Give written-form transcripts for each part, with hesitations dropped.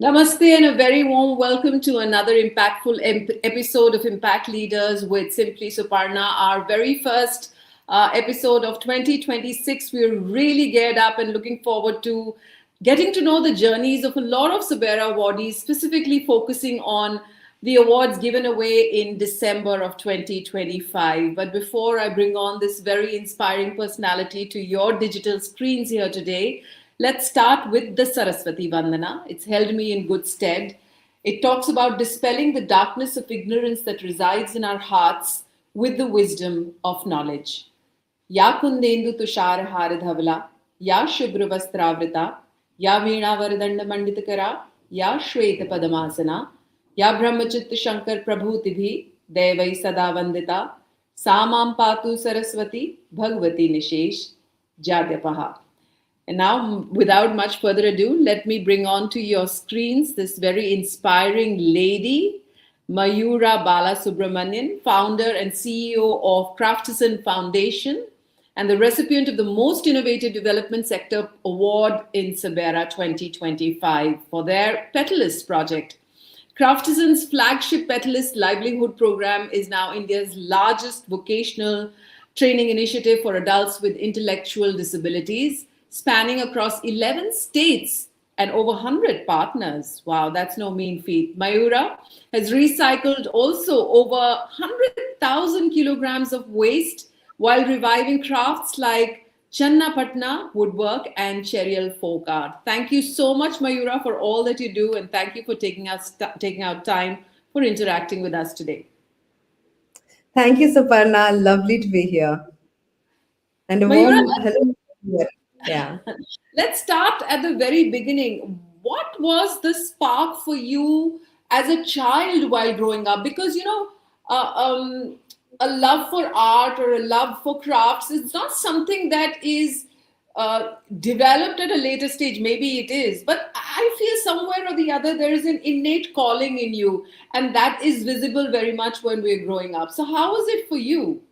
Namaste and a very warm welcome to another impactful episode of Impact Leaders with Simply Suparna, our very first episode of 2026. We're really geared up and looking forward to getting to know the journeys of a lot of SABERA awardees, specifically focusing on the awards given away in December of 2025. But before I bring on this very inspiring personality to your digital screens here today, let's start with the Saraswati Vandana. It's held me in good stead. It talks about dispelling the darkness of ignorance that resides in our hearts with the wisdom of knowledge. Ya kundendu tushar haradhavla, ya shubhra vastravrita, ya veena varadanda manditakara, ya shweta padamasana, या ब्रह्मचित्त शंकर प्रभूतिभि दैवै सदा वंदिता सामां पातु Saraswati Bhagwati निशेष जाड्यपहा. And now, without much further ado, let me bring on to your screens this very inspiring lady, Mayura Balasubramanian, founder and CEO of Craftizen Foundation and the recipient of the Most Innovative Development Sector Award in SABERA 2025 for their Petalists project. Craftizen's flagship Petalists Livelihood Program is now India's largest vocational training initiative for adults with intellectual disabilities, spanning across 11 states and over 100 partners. Wow, that's no mean feat. Mayura has recycled also over 100,000 kilograms of waste while reviving crafts like Channa Patna woodwork and Cherial folk art. Thank you so much, Mayura, for all that you do, and thank you for taking out time for interacting with us today. Thank you, Suparna. Lovely to be here. And a Mayura, warm hello. Yeah. let's start at the very beginning. What was the spark for you as a child while growing up? Because, uh, um, a love for art or a love for crafts is not something that is developed at a later stage. Maybe it is, but I feel somewhere or the other there is an innate calling in you, and that is visible very much when we're growing up. So, how was it for you?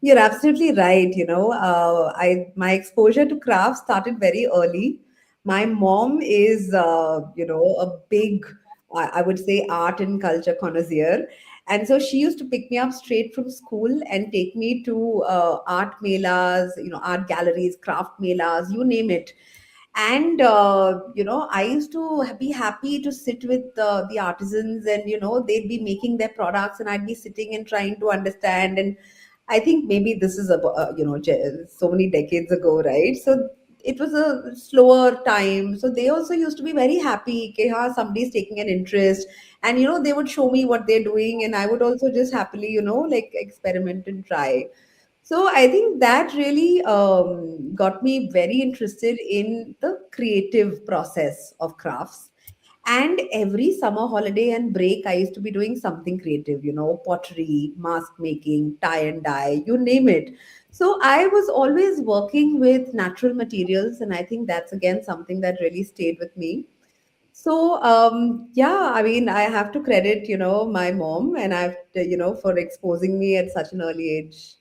You're absolutely right. I my exposure to crafts started very early. My mom is, a big, I would say, art and culture connoisseur, and so she used to pick me up straight from school and take me to art melas, art galleries, craft melas, you name it. And I used to be happy to sit with the artisans, and they'd be making their products, and I'd be sitting and trying to understand. And I think maybe this is about so many decades ago, right? So it was a slower time. So they also used to be very happy. Okay, somebody's taking an interest, and they would show me what they're doing, and I would also just happily like experiment and try. So I think that really got me very interested in the creative process of crafts. And every summer holiday and break, I used to be doing something creative, pottery, mask making, tie and dye, you name it. So I was always working with natural materials. And I think that's again something that really stayed with me. So yeah, I mean, I have to credit, my mom, and I've, for exposing me at such an early age.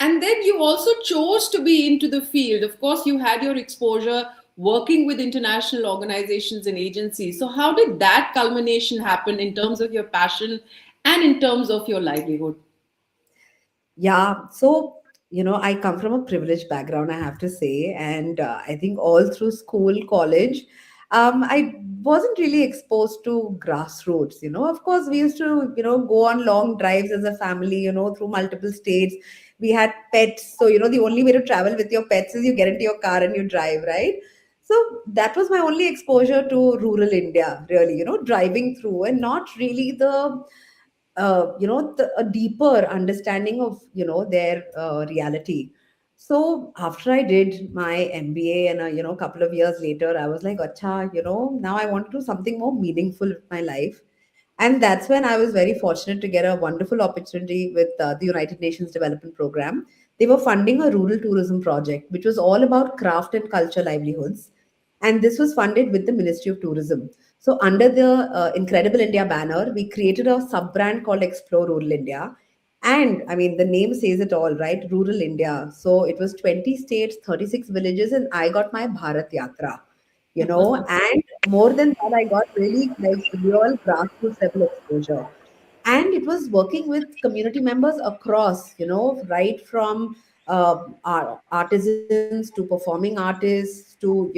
And then you also chose to be into the field. Of course, you had your exposure working with international organizations and agencies. So, how did that culmination happen in terms of your passion and in terms of your livelihood? Yeah, so I come from a privileged background, I have to say, and I think all through school, college, I wasn't really exposed to grassroots. Of course, we used to go on long drives as a family, through multiple states. We had pets, so the only way to travel with your pets is you get into your car and you drive, right? So that was my only exposure to rural India, really, driving through, and not really a deeper understanding of their reality. So after I did my MBA, and a couple of years later, I was like, acha, now I want to do something more meaningful with my life. And that's when I was very fortunate to get a wonderful opportunity with the United Nations Development Program. They were funding a rural tourism project, which was all about craft and culture livelihoods. And this was funded with the Ministry of Tourism. So, under the Incredible India banner, we created a sub brand called Explore Rural India. And I mean, the name says it all, right? Rural India. So, it was 20 states, 36 villages, and I got my Bharat Yatra. And more than that, I got really like real grassroots level exposure. And it was working with community members across, right from artisans to performing artists to,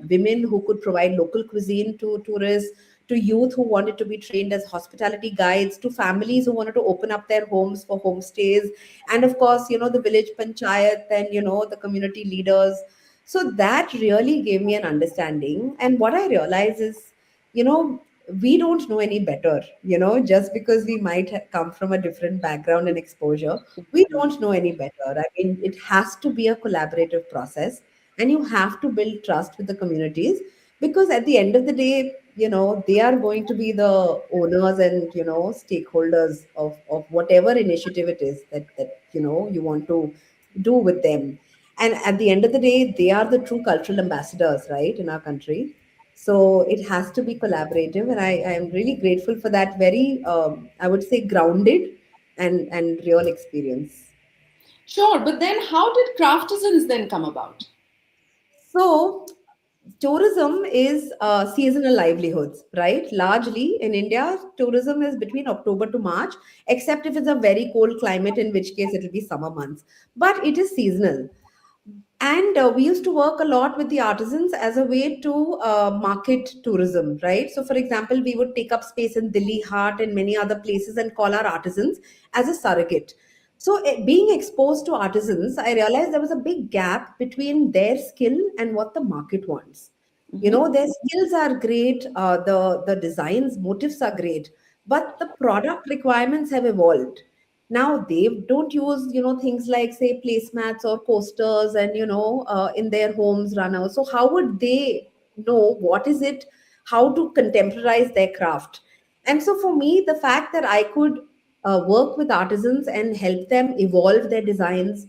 women who could provide local cuisine to tourists, to youth who wanted to be trained as hospitality guides, to families who wanted to open up their homes for homestays, and of course, the village panchayat and, the community leaders. So that really gave me an understanding. And what I realized is, you know, we don't know any better, just because we might have come from a different background and exposure. We don't know any better. I mean, it has to be a collaborative process, and you have to build trust with the communities, because at the end of the day, they are going to be the owners and, stakeholders of whatever initiative it is that you want to do with them. And at the end of the day, they are the true cultural ambassadors, right, in our country. So it has to be collaborative, and I am really grateful for that very, I would say, grounded and real experience. Sure, but then how did Craftisans then come about? So tourism is seasonal livelihoods, right? Largely in India, tourism is between October to March, except if it's a very cold climate, in which case it will be summer months. But it is seasonal. And we used to work a lot with the artisans as a way to market tourism, right? So, for example, we would take up space in Delhi Hart and many other places and call our artisans as a surrogate. So, being exposed to artisans, I realized there was a big gap between their skill and what the market wants. Their skills are great, the designs, motifs are great, but the product requirements have evolved. Now they don't use, things like, say, placemats or coasters and, in their homes runners. So how would they know what is it, how to contemporize their craft? And so for me, the fact that I could work with artisans and help them evolve their designs,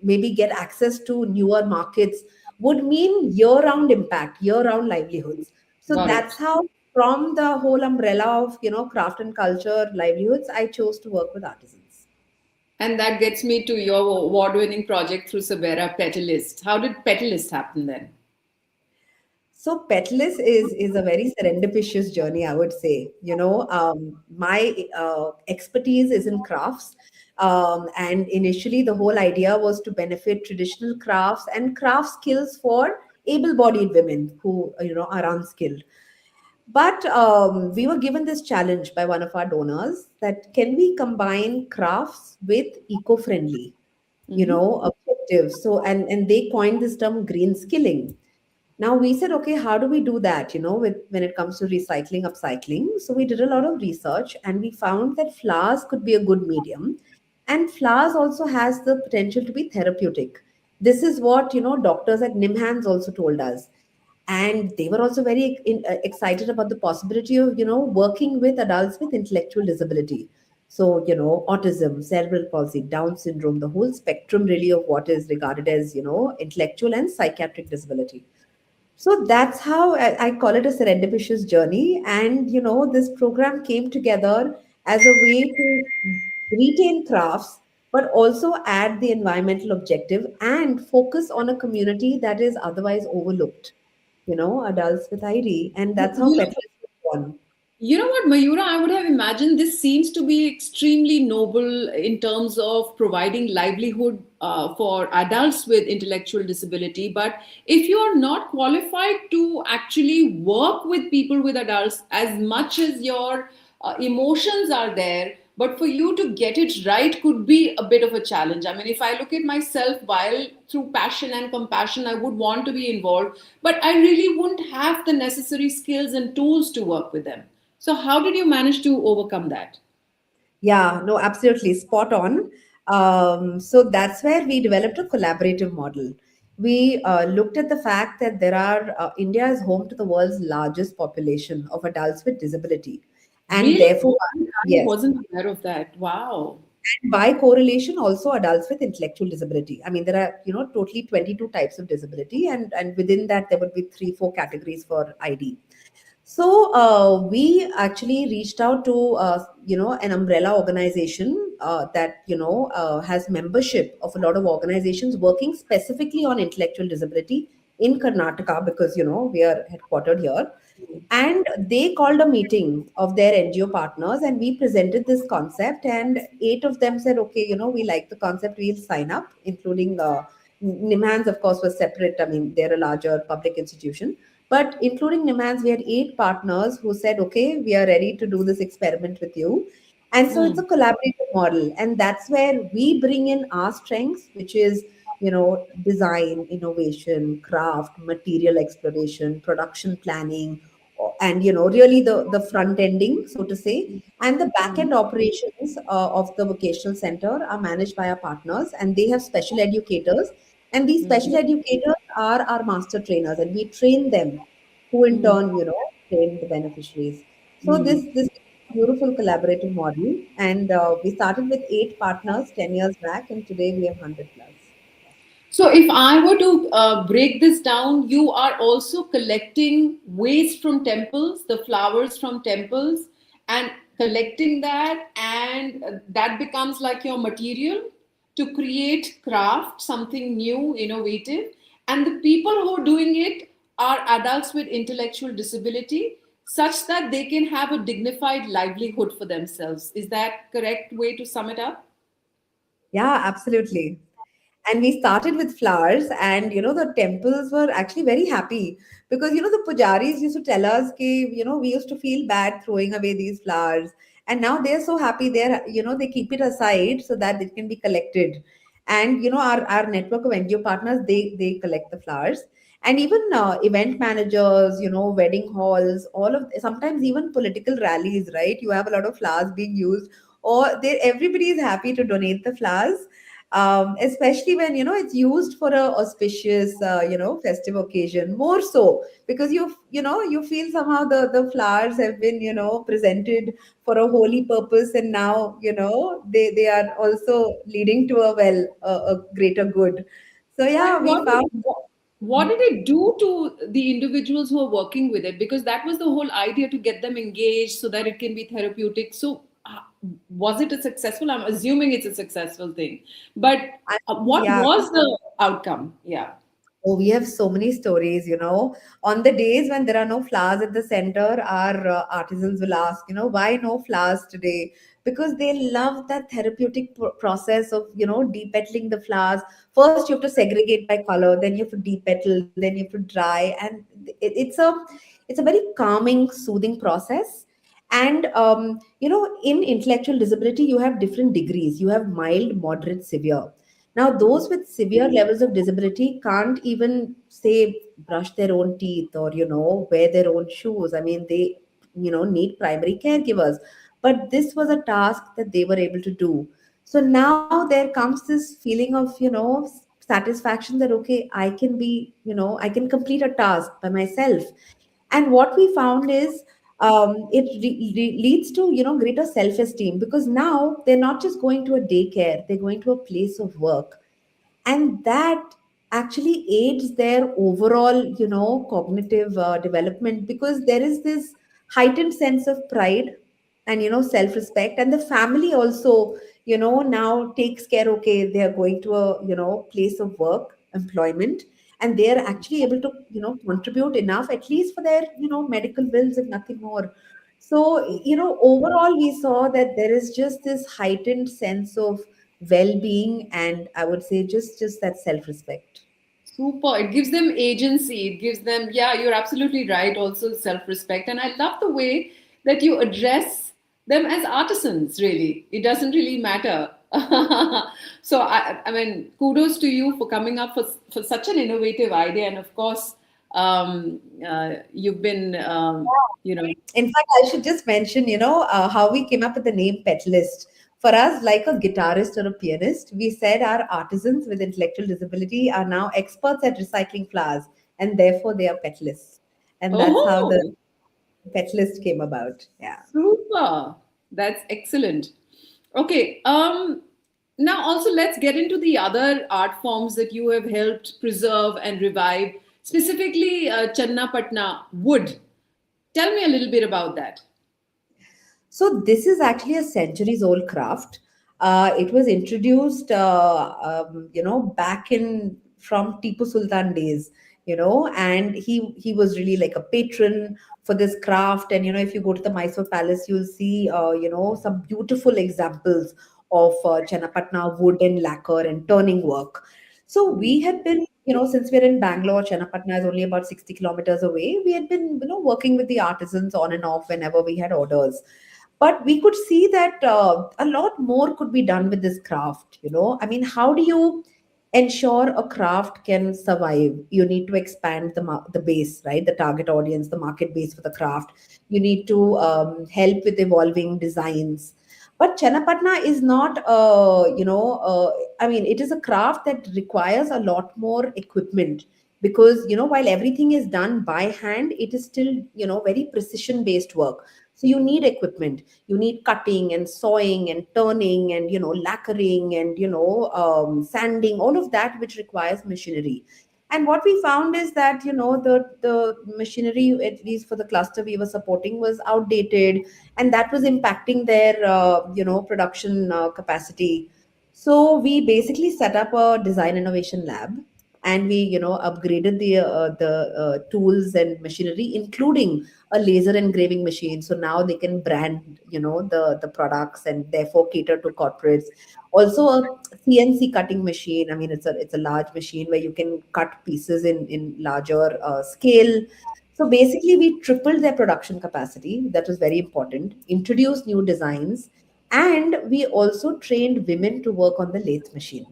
maybe get access to newer markets, would mean year round impact, year round livelihoods. So Got that's it. how, from the whole umbrella of, craft and culture livelihoods, I chose to work with artisans. And that gets me to your award-winning project through Sabera, Petalist. How did Petalist happen then? So Petless is a very serendipitous journey, I would say. My expertise is in crafts, and initially the whole idea was to benefit traditional crafts and craft skills for able-bodied women who are unskilled. But we were given this challenge by one of our donors, that can we combine crafts with eco-friendly, Mm-hmm. objectives. So and they coined this term green skilling. Now we said, okay, how do we do that, with when it comes to recycling, upcycling? So we did a lot of research and we found that flowers could be a good medium. And flowers also has the potential to be therapeutic. This is what, doctors at Nimhans also told us. And they were also very excited about the possibility of, working with adults with intellectual disability. So, autism, cerebral palsy, Down syndrome, the whole spectrum really of what is regarded as, intellectual and psychiatric disability. So that's how I call it a serendipitous journey. And, this program came together as a way to retain crafts, but also add the environmental objective and focus on a community that is otherwise overlooked, adults with ID. And that's how You know, Petless was born. You know what, Mayura, I would have imagined this seems to be extremely noble in terms of providing livelihood for adults with intellectual disability. But if you are not qualified to actually work with people with adults as much as your emotions are there, but for you to get it right could be a bit of a challenge. I mean, if I look at myself, while through passion and compassion, I would want to be involved, but I really wouldn't have the necessary skills and tools to work with them. So, how did you manage to overcome that? Yeah, no, absolutely spot on. So that's where we developed a collaborative model. We looked at the fact that India is home to the world's largest population of adults with disability. And Really? therefore, I yes, wasn't aware of that. Wow. and by correlation, also adults with intellectual disability. I mean, there are, totally 22 types of disability, and within that, there would be three, four categories for ID. So we actually reached out to an umbrella organization that has membership of a lot of organizations working specifically on intellectual disability in Karnataka, because we are headquartered here. And they called a meeting of their NGO partners, and we presented this concept. And eight of them said, "Okay, we like the concept. We'll sign up," including Nimans, of course, was separate. I mean, they're a larger public institution, but including Nimans, we had eight partners who said, "Okay, we are ready to do this experiment with you." And so it's a Mm, collaborative model, and that's where we bring in our strengths, which is design, innovation, craft, material exploration, production planning, and really the front ending, so to say. And the back mm, end operations of the vocational center are managed by our partners, and they have special educators, and these special mm, educators are our master trainers, and we train them, who in mm, turn train the beneficiaries. So mm. this is a beautiful collaborative model, and we started with 8 partners 10 years back, and today we have 100 plus. So, if I were to break this down, you are also collecting waste from temples, the flowers from temples, and collecting that, and that becomes like your material to create craft, something new, innovative. And the people who are doing it are adults with intellectual disability, such that they can have a dignified livelihood for themselves. Is that correct way to sum it up? Yeah, absolutely. And we started with flowers, and the temples were actually very happy, because the pujaris used to tell us ki, we used to feel bad throwing away these flowers, and now they're so happy, they keep it aside so that it can be collected. And our network of NGO partners, they collect the flowers. And even event managers, wedding halls, all of, sometimes even political rallies, right? You have a lot of flowers being used, or they everybody is happy to donate the flowers, especially when it's used for a auspicious festive occasion, more so because you feel somehow the flowers have been presented for a holy purpose, and now they are also leading to a greater good. So yeah, And we found. what did it do to the individuals who are working with it? Because that was the whole idea, to get them engaged so that it can be therapeutic. So, was it a successful? I'm assuming it's a successful thing. But what Yeah. was the outcome? Yeah. Oh, we have so many stories. On the days when there are no flowers at the center, our artisans will ask, why no flowers today? Because they love that therapeutic process of, depetaling the flowers. First, you have to segregate by color, then you have to depetal, then you have to dry, and it's a very calming, soothing process. And in intellectual disability, you have different degrees. You have mild, moderate, severe. Now, those with severe levels of disability can't even say brush their own teeth or wear their own shoes. I mean, they need primary caregivers. But this was a task that they were able to do. So now there comes this feeling of satisfaction that okay, I can complete a task by myself. And what we found is it leads to greater self-esteem, because now they're not just going to a daycare, they're going to a place of work, and that actually aids their overall cognitive development, because there is this heightened sense of pride and self respect. And the family also now takes care, okay, they are going to a place of work, employment, and they are actually able to contribute enough, at least for their medical bills, if nothing more. So overall we saw that there is just this heightened sense of well-being, and I would say just that self-respect. Super. It gives them agency. It gives them, yeah, you're absolutely right. Also, self respect. And I love the way that you address them as artisans, really. It doesn't really matter. So, I mean, kudos to you for coming up for such an innovative idea. And of course, you've been, you know, In fact, I should just mention how we came up with the name Petalist. For us, like a guitarist or a pianist, we said our artisans with intellectual disability are now experts at recycling flowers, and therefore they are petalists. And that's how the oh, petalist came about. Yeah. super. That's excellent. Okay. Now, also, let's get into the other art forms that you have helped preserve and revive, specifically Channa Patna wood. Tell me a little bit about that. So this is actually a centuries old craft. It was introduced, back in from Tipu Sultan days. and he was really like a patron for this craft. And if you go to the Mysore Palace, you'll see some beautiful examples of Channapatna wood and lacquer and turning work. So we had been, since we're in Bangalore, Channapatna is only about 60 kilometers away. We had been, working with the artisans on and off whenever we had orders. But we could see that a lot more could be done with this craft. I mean, how do you ensure a craft can survive? You need to expand the base, right? The target audience, the market base for the craft. You need to help with evolving designs. But Channapatna is not, I mean, it is a craft that requires a lot more equipment, because, while everything is done by hand, it is still, very precision based work. So you need equipment. You need cutting and sawing and turning and, lacquering and, sanding, all of that, which requires machinery. And what we found is that, the machinery, at least for the cluster we were supporting, was outdated, and that was impacting their production capacity. So we basically set up a design innovation lab, and we upgraded the tools and machinery, including a laser engraving machine, so now they can brand the products and therefore cater to corporates. Also a CNC cutting machine. I mean, it's a large machine where you can cut pieces in larger scale. So basically, we tripled their production capacity. That was very important. Introduced new designs, and we also trained women to work on the lathe machine.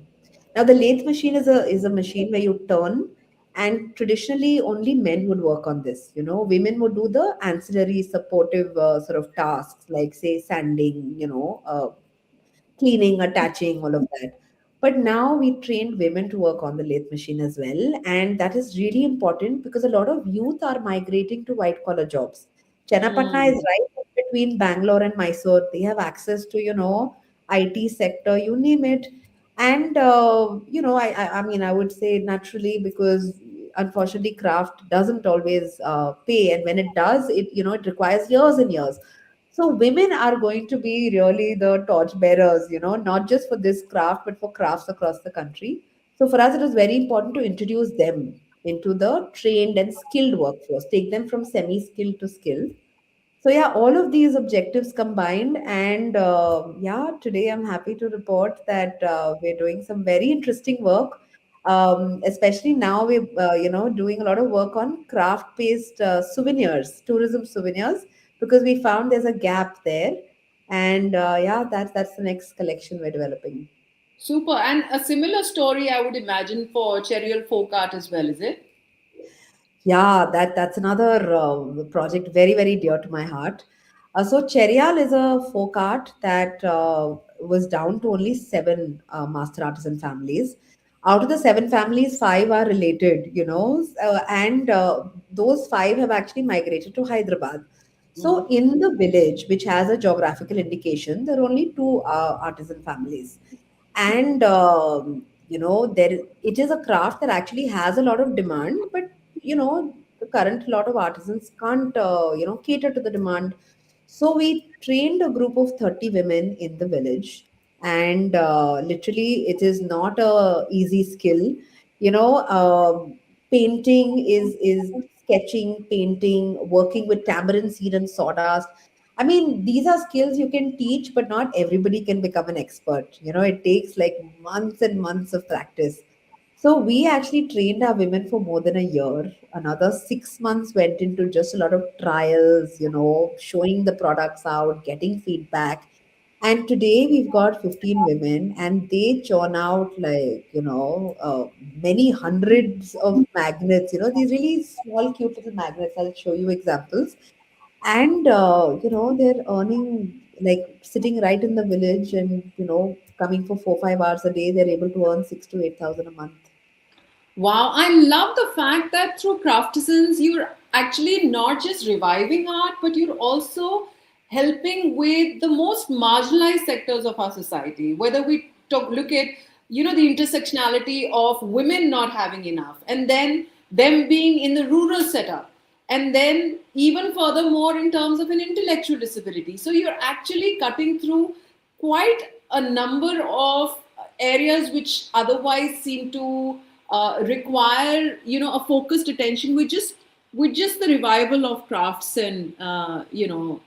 Now, the lathe machine is a machine where you turn, and traditionally only men would work on this. Women would do the ancillary supportive sort of tasks, like say sanding, cleaning, attaching, all of that. But now we trained women to work on the lathe machine as well. And that is really important because a lot of youth are migrating to white collar jobs. Channapatna is Mm. right in between Bangalore and Mysore. They have access to, IT sector, you name it. And, I mean, I would say naturally, because unfortunately craft doesn't always pay. And when it does, it requires years and years. So women are going to be really the torch bearers, not just for this craft, but for crafts across the country. So for us, it was very important to introduce them into the trained and skilled workforce, take them from semi-skilled to skilled. So yeah, all of these objectives combined, and yeah, today I'm happy to report that we're doing some very interesting work. Especially now we're doing a lot of work on craft-based souvenirs, tourism souvenirs, because we found there's a gap there, and yeah, that's the next collection we're developing. Super. And a similar story, I would imagine, for Cheryl folk art as well, is it? Yeah, that's another project very, very dear to my heart. So Cheryal is a folk art that was down to only seven master artisan families. Out of the seven families, five are related, and those five have actually migrated to Hyderabad. So Mm. in the village, which has a geographical indication, there are only two artisan families. And there it is a craft that actually has a lot of demand, but the current lot of artisans can't cater to the demand. So we trained a group of 30 women in the village, and literally it is not a easy skill. Painting is sketching, painting, working with tamarind seed and sawdust. I mean, these are skills you can teach, but not everybody can become an expert. It takes like months and months of practice. So we actually trained our women for more than a year. Another 6 months went into just a lot of trials, showing the products out, getting feedback. And today we've got 15 women, and they churn out like, many hundreds of magnets, these really small, cute little magnets. I'll show you examples. And they're earning, like, sitting right in the village, and coming for 4 5 hours a day, they're able to earn 6 to 8 thousand a month. Wow, I love the fact that through Craftisans, you're actually not just reviving art, but you're also helping with the most marginalized sectors of our society. Whether we look at, the intersectionality of women not having enough, and then them being in the rural setup, and then even furthermore in terms of an intellectual disability. So you're actually cutting through quite a number of areas which otherwise seem to require, a focused attention with just the revival of crafts and,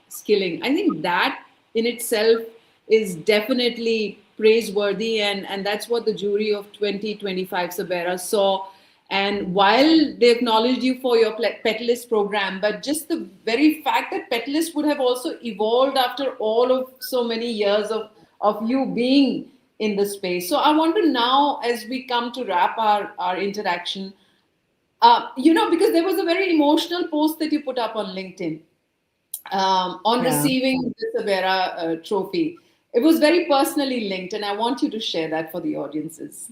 skilling. I think that in itself is definitely praiseworthy, and that's what the jury of 2025 Sabera saw. And while they acknowledged you for your Petalist program, but just the very fact that Petalist would have also evolved after all of so many years of you being in the space. So I want to now, as we come to wrap our interaction, because there was a very emotional post that you put up on LinkedIn on Yeah. receiving the Sabera trophy. It was very personally linked, and I want you to share that for the audiences.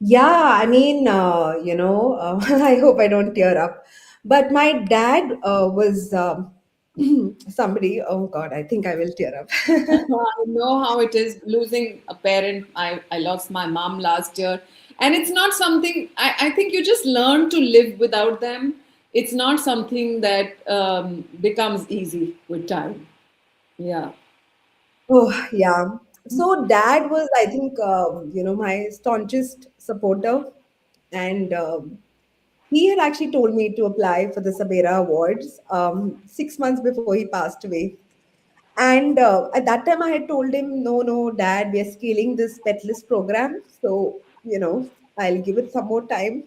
Yeah, I mean, I hope I don't tear up. But my dad was somebody, oh God, I think I will tear up. I know how it is losing a parent. I lost my mom last year. And it's not something, I think you just learn to live without them. It's not something that becomes easy with time. Yeah, Oh, yeah. So dad was, I think, my staunchest supporter. And he had actually told me to apply for the Sabera Awards 6 months before he passed away. And at that time, I had told him, no, no, dad, we are scaling this Petless program. So, I'll give it some more time.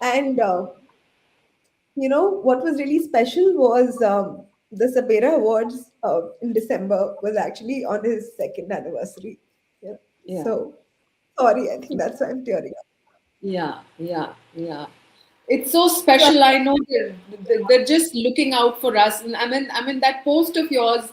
And, what was really special was the Sabera Awards in December was actually on his second anniversary. Yeah. yeah. So, sorry, I think that's why I'm tearing up. Yeah, yeah, yeah. It's so special. I know they're just looking out for us. And I mean, that post of yours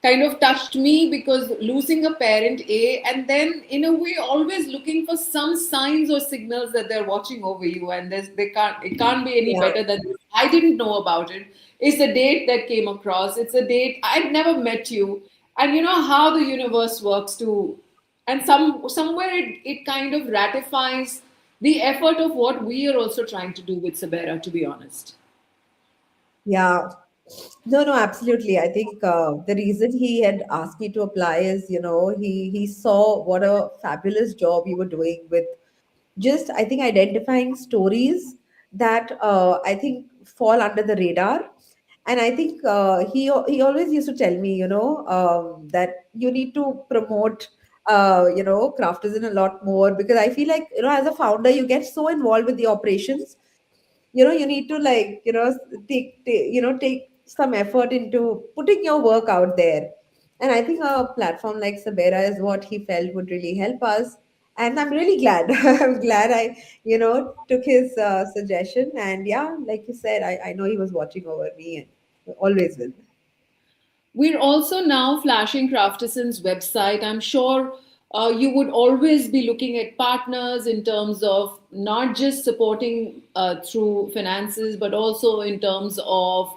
kind of touched me because losing a parent, and then in a way, always looking for some signs or signals that they're watching over you, and it can't be any Yeah. better than this. I didn't know about it. It's a date that came across. It's a date I'd never met you, and you know how the universe works too, and somewhere it kind of ratifies the effort of what we are also trying to do with Sabera, to be honest. Yeah. No, no, absolutely. I think the reason he had asked me to apply is, he saw what a fabulous job you were doing with just, I think, identifying stories that I think fall under the radar. And I think he always used to tell me, that you need to promote, craftism a lot more, because I feel like, as a founder, you get so involved with the operations. You need to, like, take some effort into putting your work out there. And I think a platform like Sabera is what he felt would really help us. And I'm really glad. I'm glad I took his suggestion. And yeah, like you said, I know he was watching over me and always will. We're also now flashing Craftizen's website. I'm sure you would always be looking at partners in terms of not just supporting through finances, but also in terms of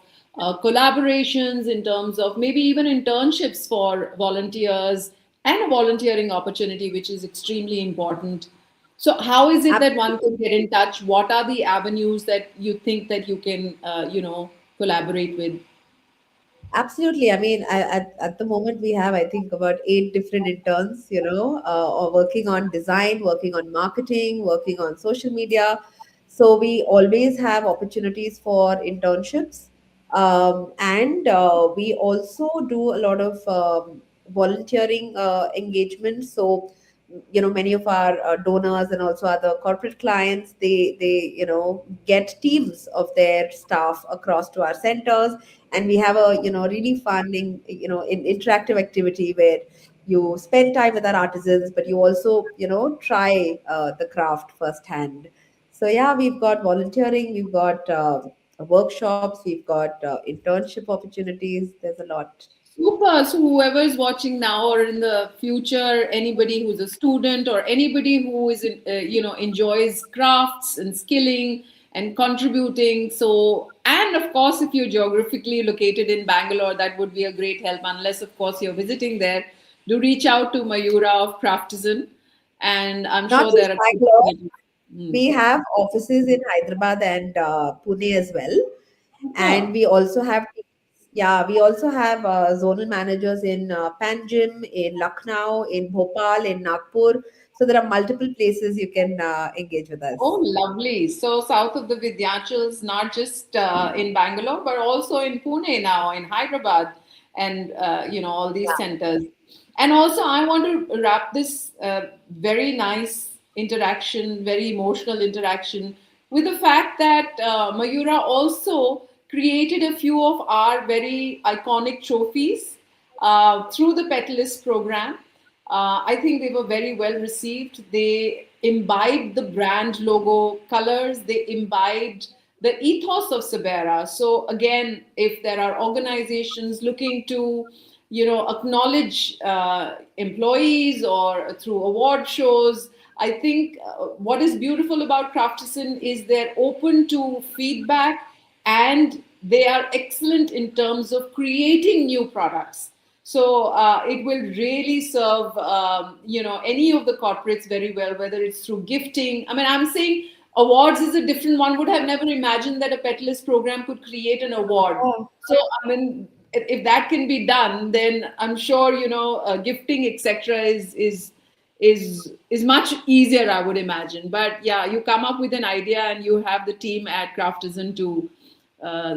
collaborations, in terms of maybe even internships for volunteers and a volunteering opportunity, which is extremely important. So, how is it that one can get in touch? What are the avenues that you think that you can, collaborate with? Absolutely. I mean, at the moment, we have, I think, about 8 different interns, or working on design, working on marketing, working on social media. So we always have opportunities for internships. And we also do a lot of volunteering engagements. So, many of our donors and also other corporate clients, they get teams of their staff across to our centers, and we have a really fun interactive activity where you spend time with our artisans, but you also try the craft firsthand. So yeah, we've got volunteering, we've got workshops, we've got internship opportunities. There's a lot. Super. So whoever is watching now or in the future, anybody who's a student or anybody who is, enjoys crafts and skilling and contributing. So, and of course, if you're geographically located in Bangalore, that would be a great help. Unless, of course, you're visiting there, do reach out to Mayura of Craftizen, and I'm Not sure just there are Bangalore, opportunities. Hmm. we have offices in Hyderabad and Pune as well. And Super. we also have zonal managers in Panjim, in Lucknow, in Bhopal, in Nagpur. So there are multiple places you can engage with Oh, us. lovely. So south of the Vindhyachals, not just in Bangalore, but also in Pune now, in Hyderabad, and all these centers. And also, I want to wrap this very nice interaction, very emotional interaction, with the fact that Mayura also created a few of our very iconic trophies through the Petalist program. I think they were very well received. They imbibed the brand logo colors, they imbibed the ethos of Sabera. So, again, if there are organizations looking to acknowledge employees or through award shows, I think what is beautiful about Craftizen is they're open to feedback, and they are excellent in terms of creating new products. So it will really serve any of the corporates very well, whether it's through gifting. I mean, I'm saying awards is a different one. Would have never imagined that a Petalist program could create an award. So I mean, if that can be done, then I'm sure gifting, etc. is much easier, I would imagine. But yeah, you come up with an idea and you have the team at Craftizen to uh,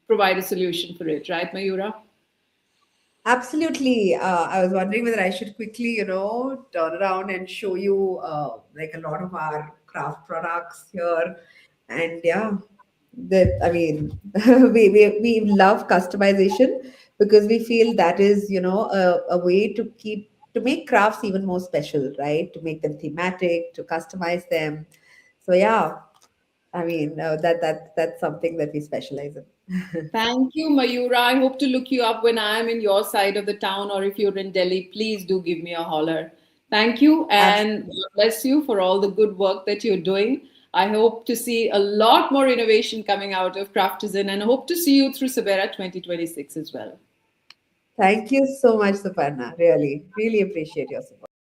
provide a solution for it, right, Mayura? Absolutely. I was wondering whether I should quickly, turn around and show you like a lot of our craft products here. And yeah, that I mean, we love customization because we feel that is, a way to make crafts even more special, right? To make them thematic, to customize them. So yeah, I mean, that's something that we specialize in. Thank you, Mayura. I hope to look you up when I am in your side of the town, or if you're in Delhi, please do give me a holler. Thank you, and God bless you for all the good work that you're doing. I hope to see a lot more innovation coming out of Craftizen, and I hope to see you through Sabera 2026 as well. Thank you so much, Suparna. Really, really appreciate your support.